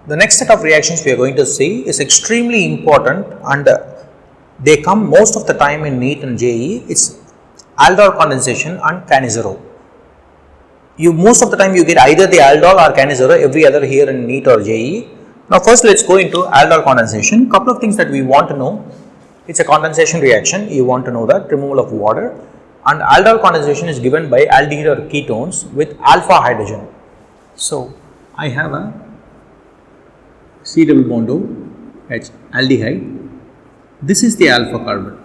The next set of reactions we are going to see is extremely important, and they come most of the time in NEET and JEE. It's aldol condensation and Cannizzaro. Most of the time you get either the aldol or Cannizzaro every other here in NEET or JEE. Now first let's go into aldol condensation. Couple of things that we want to know. It's a condensation reaction. You want to know that removal of water, and aldol condensation is given by aldehyde or ketones with alpha hydrogen. So I have a C double bond O H aldehyde. This is the alpha carbon.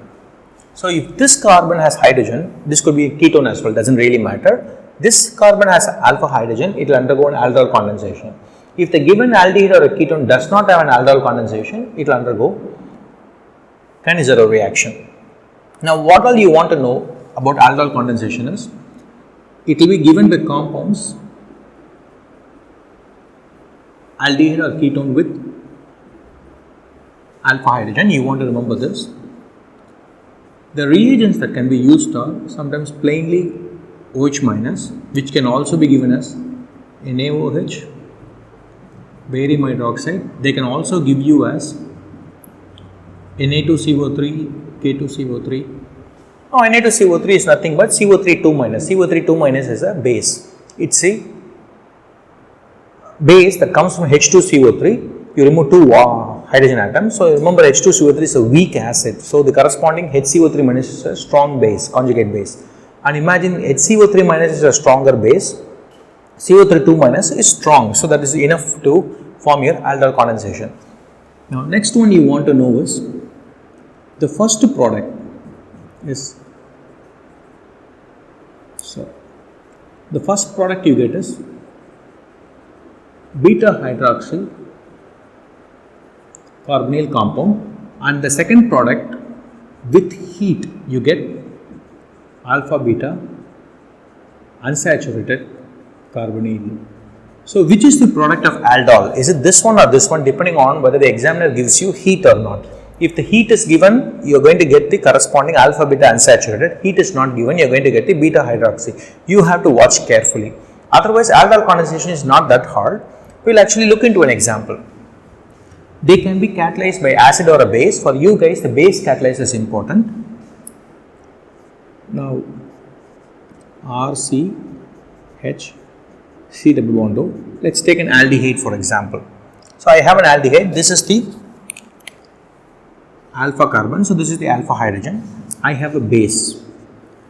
So if this carbon has hydrogen, this could be a ketone as well, doesn't really matter. This carbon has alpha hydrogen, it will undergo an aldol condensation. If the given aldehyde or a ketone does not have an aldol condensation, it will undergo Cannizzaro reaction. Now what all you want to know about aldol condensation is, it will be given by compounds aldehyde or ketone with alpha hydrogen. You want to remember this. The reagents that can be used are sometimes plainly OH minus, which can also be given as NaOH, barium hydroxide. They can also give you as Na2CO3, K2CO3. Now Na2CO3 is nothing but CO3 2 minus. CO3 2 minus is a base. It's a base that comes from H2CO3. You remove two hydrogen atoms. So remember, H2CO3 is a weak acid. So the corresponding HCO3 minus is a strong base, conjugate base. And imagine HCO3 minus is a stronger base, CO3 2 minus is strong. So that is enough to form your aldol condensation. Now next one you want to know is, the first product is, so the first product you get is beta hydroxy carbonyl compound, and the second product with heat you get alpha beta unsaturated carbonyl. So which is the product of aldol? Is it this one or this one, depending on whether the examiner gives you heat or not. If the heat is given, you are going to get the corresponding alpha beta unsaturated. Heat is not given, you are going to get the beta hydroxy. You have to watch carefully. Otherwise aldol condensation is not that hard. We will actually look into an example. They can be catalyzed by acid or a base. For you guys, the base catalyze is important. Now RCH C double bond O. Let's take an aldehyde for example. So I have an aldehyde. This is the alpha carbon. So this is the alpha hydrogen. I have a base.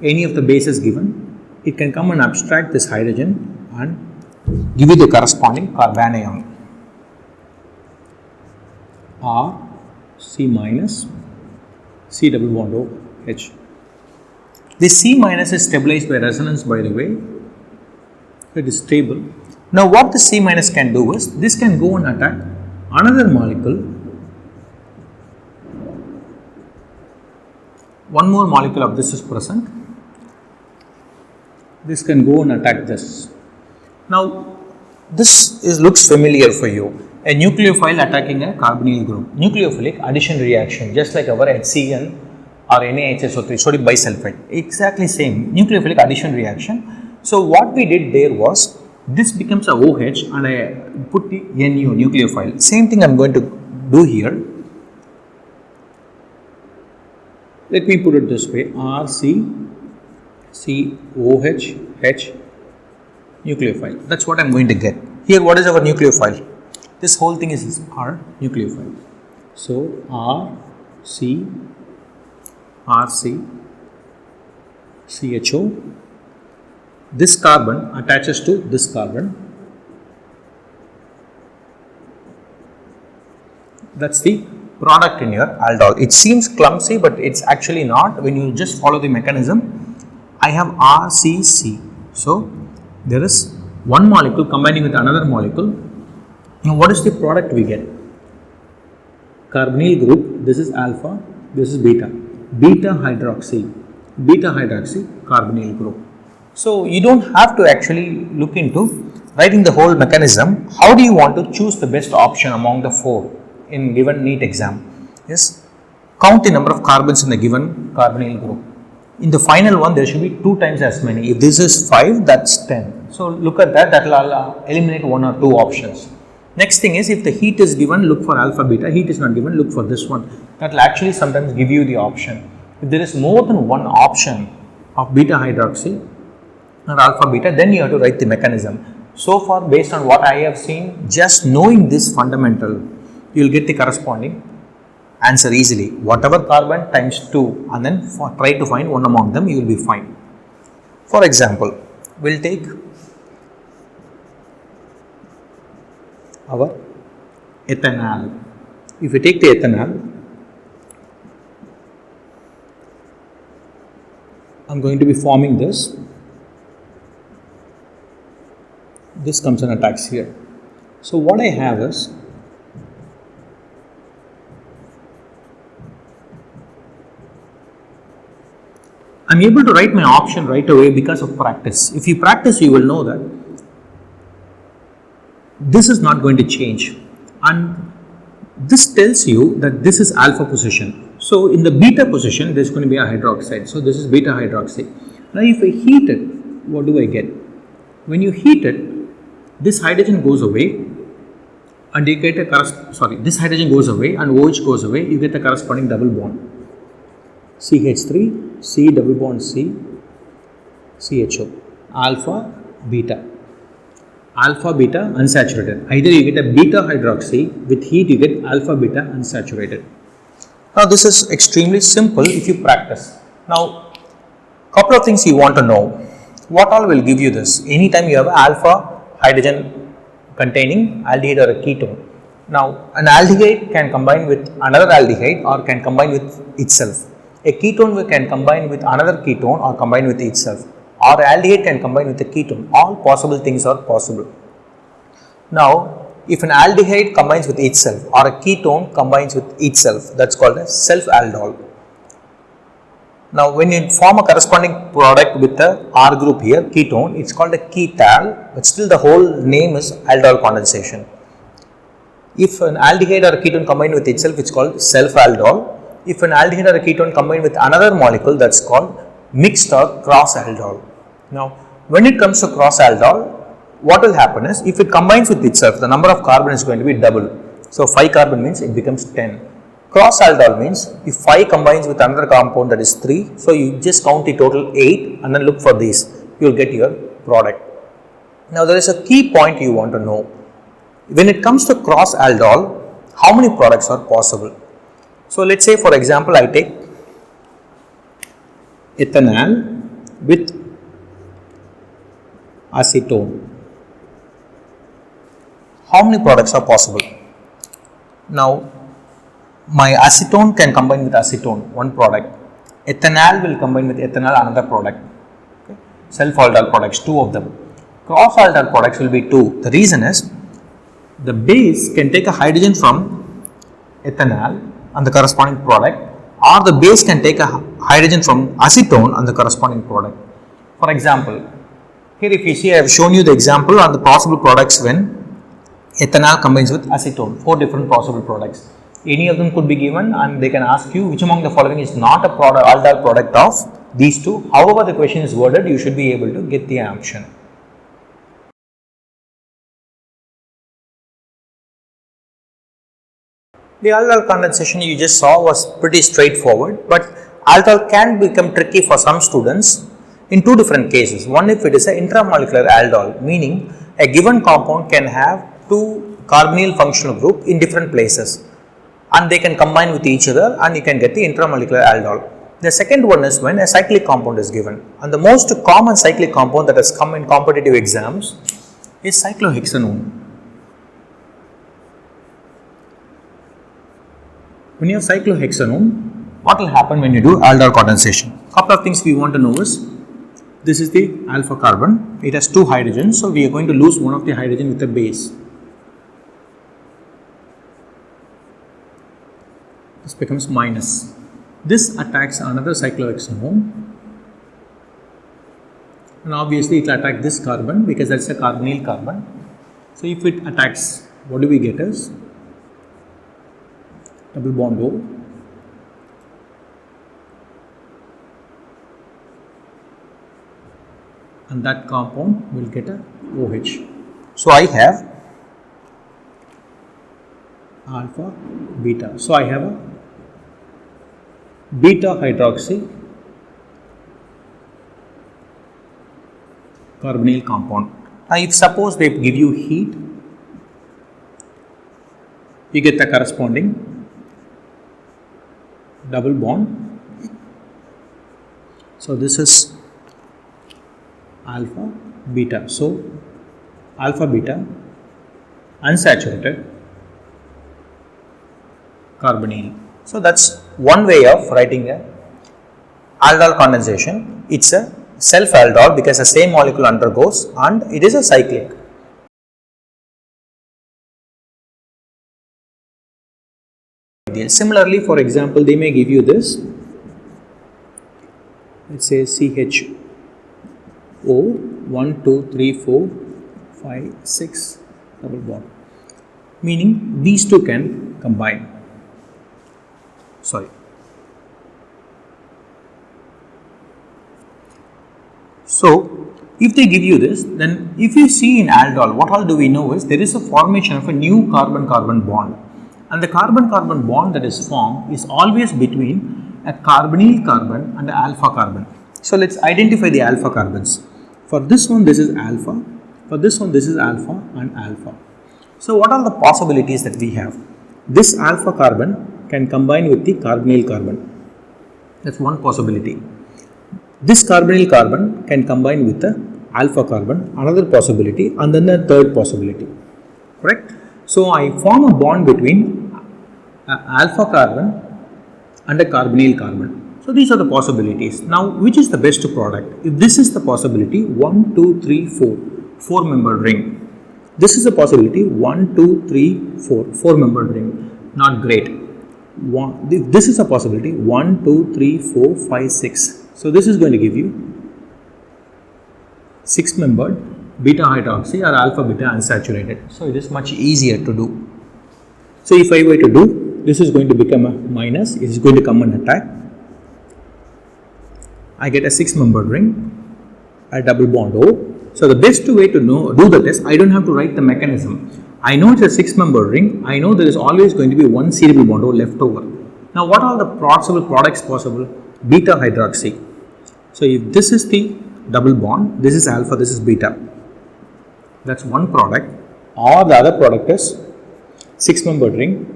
Any of the bases given, it can come and abstract this hydrogen and give you the corresponding carbanion. R C minus C double bond O H. This C minus is stabilized by resonance, by the way. It is stable. Now what the C minus can do is, this can go and attack another molecule. One more molecule of this is present. This can go and attack this. Now this looks familiar for you. A nucleophile attacking a carbonyl group. Nucleophilic addition reaction, just like our HCl or NaHSO3, sodium bisulfite. Exactly same, nucleophilic addition reaction. So what we did there was, this becomes a OH and I put the NU, nucleophile. Same thing I am going to do here. Let me put it this way, RC COH H nucleophile. That's what I am going to get. Here what is our nucleophile? This whole thing is our nucleophile. So RC CHO. This carbon attaches to this carbon. That's the product in your aldol. It seems clumsy, but it's actually not. When you just follow the mechanism, I have RCC. So there is one molecule combining with another molecule. Now what is the product we get? Carbonyl group, this is alpha, this is beta. Beta hydroxy carbonyl group. So you don't have to actually look into writing the whole mechanism. How do you want to choose the best option among the four in given NEET exam? Yes, count the number of carbons in the given carbonyl group. In the final one, there should be 2 times as many. If this is 5, that's 10. So look at that, that will eliminate 1 or 2 options. Next thing is, if the heat is given, look for alpha beta. Heat is not given, look for this one. That will actually sometimes give you the option. If there is more than one option of beta hydroxy or alpha beta, then you have to write the mechanism. So far, based on what I have seen, just knowing this fundamental, you will get the corresponding answer easily. Whatever carbon times 2, and then try to find one among them, you will be fine. For example, we will take our ethanol. If we take the ethanol, I am going to be forming this. This comes and attacks here. So what I have is, I am able to write my option right away because of practice. If you practice, you will know that this is not going to change, and this tells you that this is alpha position. So in the beta position, there is going to be a hydroxide. So this is beta hydroxide. Now if I heat it, what do I get? When you heat it, this hydrogen goes away, and you get a this hydrogen goes away and OH goes away. You get a corresponding double bond. CH3, C double bond C, CHO, alpha, beta. Alpha, beta, unsaturated. Either you get a beta hydroxy, with heat you get alpha, beta, unsaturated. Now this is extremely simple if you practice. Now, couple of things you want to know. What all will give you this? Anytime you have alpha hydrogen containing aldehyde or a ketone. Now, an aldehyde can combine with another aldehyde or can combine with itself. A ketone can combine with another ketone or combine with itself, or aldehyde can combine with a ketone. All possible things are possible. Now, if an aldehyde combines with itself or a ketone combines with itself, that is called a self-aldol. Now, when you form a corresponding product with the R group here, ketone, it is called a ketal, but still the whole name is aldol condensation. If an aldehyde or a ketone combine with itself, it is called self-aldol. If an aldehyde or a ketone combine with another molecule, that is called mixed or cross aldol. Now, when it comes to cross aldol, what will happen is, if it combines with itself, the number of carbon is going to be double. So 5 carbon means it becomes 10. Cross aldol means if 5 combines with another compound, that is 3. So you just count the total 8 and then look for these. You will get your product. Now there is a key point you want to know. When it comes to cross aldol, how many products are possible? So let us say, for example, I take ethanol with acetone. How many products are possible? Now, my acetone can combine with acetone, one product. Ethanol will combine with ethanol, another product. Okay. Self-aldol products, 2 of them. Cross-aldol products will be 2. The reason is, the base can take a hydrogen from ethanol and the corresponding product, or the base can take a hydrogen from acetone and the corresponding product. For example, here if you see, I have shown you the example on the possible products when ethanol combines with acetone, 4 different possible products. Any of them could be given, and they can ask you which among the following is not a aldol product of these 2. However the question is worded, you should be able to get the option. The aldol condensation you just saw was pretty straightforward, but aldol can become tricky for some students in 2 different cases. One, if it is an intramolecular aldol, meaning a given compound can have 2 carbonyl functional group in different places, and they can combine with each other and you can get the intramolecular aldol. The second one is when a cyclic compound is given, and the most common cyclic compound that has come in competitive exams is cyclohexanone. When you have cyclohexanone, what will happen when you do aldol condensation? Couple of things we want to know is, this is the alpha carbon, it has 2 hydrogens, so we are going to lose one of the hydrogen with a base. This becomes minus. This attacks another cyclohexanone, and obviously it will attack this carbon because that is a carbonyl carbon. So if it attacks, what do we get is double bond O, and that compound will get a OH. So I have alpha beta. So I have a beta hydroxy carbonyl compound. Now if suppose they give you heat, you get the corresponding double bond. So this is alpha beta. So alpha beta unsaturated carbonyl. So that's one way of writing a aldol condensation. It's a self aldol because the same molecule undergoes and it is a cyclic. Similarly, for example, they may give you this, let's say CHO 1, 2, 3, 4, 5, 6 double bond, meaning these two can combine. Sorry. So, if they give you this, then if you see in aldol, what all do we know is there is a formation of a new carbon-carbon bond. And the carbon-carbon bond that is formed is always between a carbonyl carbon and an alpha carbon. So let's identify the alpha carbons. For this one, this is alpha. For this one, this is alpha and alpha. So what are the possibilities that we have? This alpha carbon can combine with the carbonyl carbon. That's one possibility. This carbonyl carbon can combine with the alpha carbon, another possibility, and then the third possibility. Correct? So I form a bond between alpha carbon and a carbonyl carbon. So these are the possibilities. Now, which is the best product? If this is the possibility, 1, 2, 3, 4, 4-membered ring. This is a possibility, 1, 2, 3, 4, 4-membered ring. Not great. This is a possibility, 1, 2, 3, 4, 5, 6. So this is going to give you 6-membered beta hydroxy or alpha beta unsaturated. So it is much easier to do. So if I were to do, this is going to become a minus, it is going to come and attack. I get a 6-membered ring, a double bond O. So the best way to do the test, I don't have to write the mechanism. I know it's a 6-membered ring, I know there is always going to be one C-double bond O left over. Now what are the possible products possible? Beta hydroxy. So if this is the double bond, this is alpha, this is beta. That's one product, or the other product is 6-membered ring,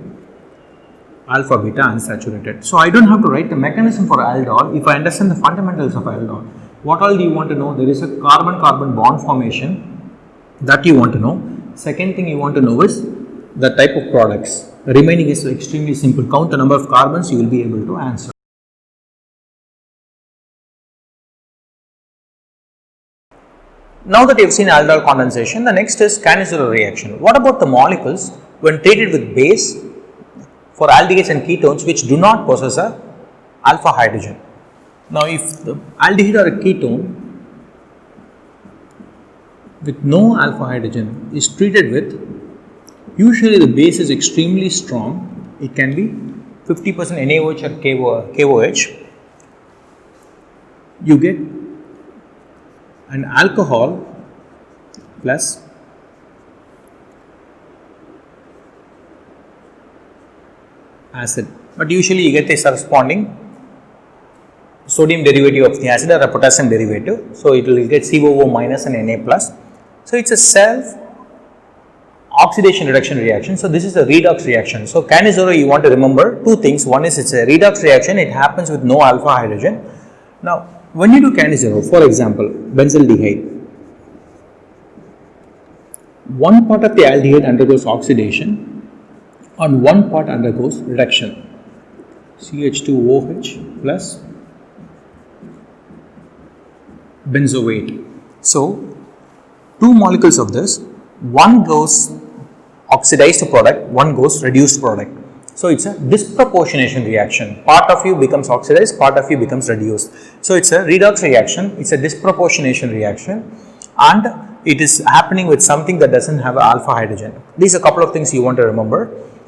alpha beta unsaturated. So I don't have to write the mechanism for aldol if I understand the fundamentals of aldol. What all do you want to know? There is a carbon-carbon bond formation that you want to know. Second thing you want to know is the type of products. The remaining is extremely simple. Count the number of carbons, you will be able to answer. Now that you have seen aldol condensation, the next is Cannizzaro reaction. What about the molecules when treated with base for aldehydes and ketones which do not possess a alpha hydrogen? Now if the aldehyde or a ketone with no alpha hydrogen is treated with, usually the base is extremely strong. It can be 50% NaOH or KOH. You get an alcohol plus acid, but usually you get a corresponding sodium derivative of the acid or a potassium derivative. So it will get COO minus and Na plus. So it's a self oxidation reduction reaction. So this is a redox reaction. So Cannizzaro, you want to remember two things. One is it's a redox reaction, it happens with no alpha hydrogen. Now when you do Cannizzaro, for example, benzaldehyde, one part of the aldehyde undergoes oxidation and one part undergoes reduction. CH2OH plus benzoate. So two molecules of this, one goes oxidized product, one goes reduced product. So it's a disproportionation reaction. Part of you becomes oxidized, part of you becomes reduced. So it's a redox reaction, it's a disproportionation reaction, and it is happening with something that doesn't have an alpha hydrogen. These are a couple of things you want to remember.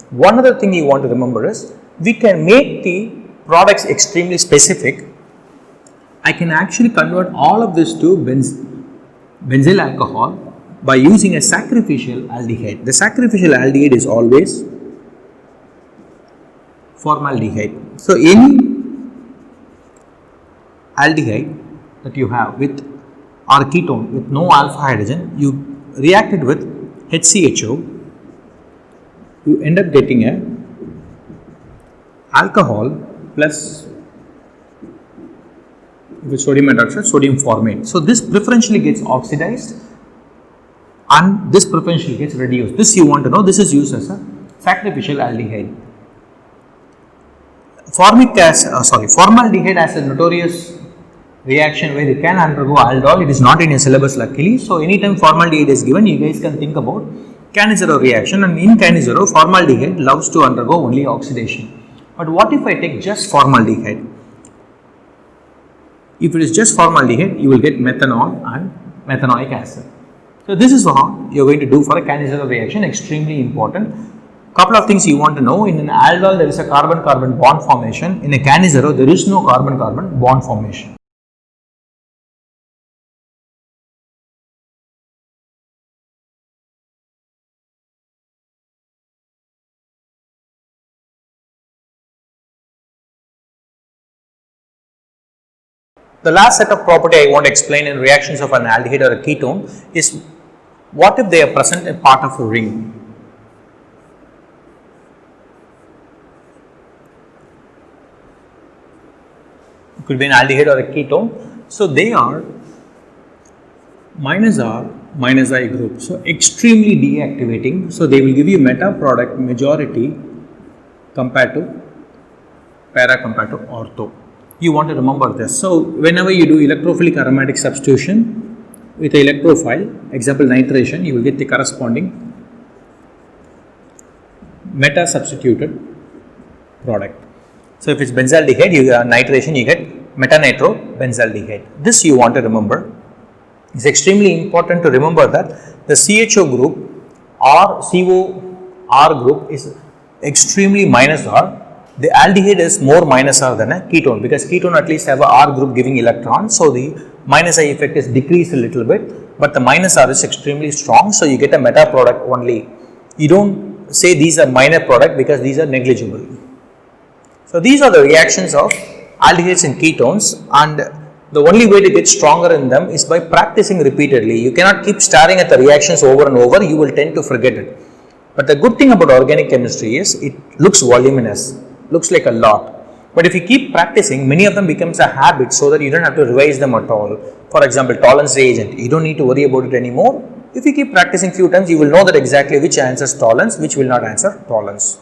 One other thing you want to remember is we can make the products extremely specific. I can actually convert all of this to benzyl alcohol by using a sacrificial aldehyde. The sacrificial aldehyde is always formaldehyde. So any aldehyde that you have with or ketone with no alpha hydrogen, you react it with HCHO, you end up getting a alcohol plus with sodium hydroxide, sodium formate. So this preferentially gets oxidized and this preferentially gets reduced. This you want to know. This is used as a sacrificial aldehyde. Formaldehyde has a notorious reaction where it can undergo aldol. It is not in your syllabus luckily. So anytime formaldehyde is given, you guys can think about Cannizzaro reaction, and in Cannizzaro, formaldehyde loves to undergo only oxidation. But what if I take just formaldehyde? If it is just formaldehyde, you will get methanol and methanoic acid. So this is how you are going to do for a Cannizzaro reaction, extremely important. Couple of things you want to know: in an aldol there is a carbon-carbon bond formation. In a Cannizzaro there is no carbon-carbon bond formation. The last set of property I want to explain in reactions of an aldehyde or a ketone is what if they are present in part of a ring. It could be an aldehyde or a ketone. So they are minus R minus I group. So extremely deactivating. So they will give you meta product majority compared to para compared to ortho. You want to remember this. So whenever you do electrophilic aromatic substitution with an electrophile, example nitration, you will get the corresponding meta substituted product. So if it's benzaldehyde, you get nitration, you get metanitro benzaldehyde. This you want to remember. It's extremely important to remember that the CHO group or COR group is extremely minus R. The aldehyde is more minus R than a ketone, because ketone at least have a R group giving electrons. So the minus I effect is decreased a little bit, but the minus R is extremely strong. So you get a meta product only. You don't say these are minor product because these are negligible. So these are the reactions of aldehydes and ketones, and the only way to get stronger in them is by practicing repeatedly. You cannot keep staring at the reactions over and over, you will tend to forget it. But the good thing about organic chemistry is it looks voluminous, looks like a lot. But if you keep practicing, many of them becomes a habit so that you don't have to revise them at all. For example, tolerance reagent, you don't need to worry about it anymore. If you keep practicing few times, you will know that exactly which answers tolerance, which will not answer tolerance.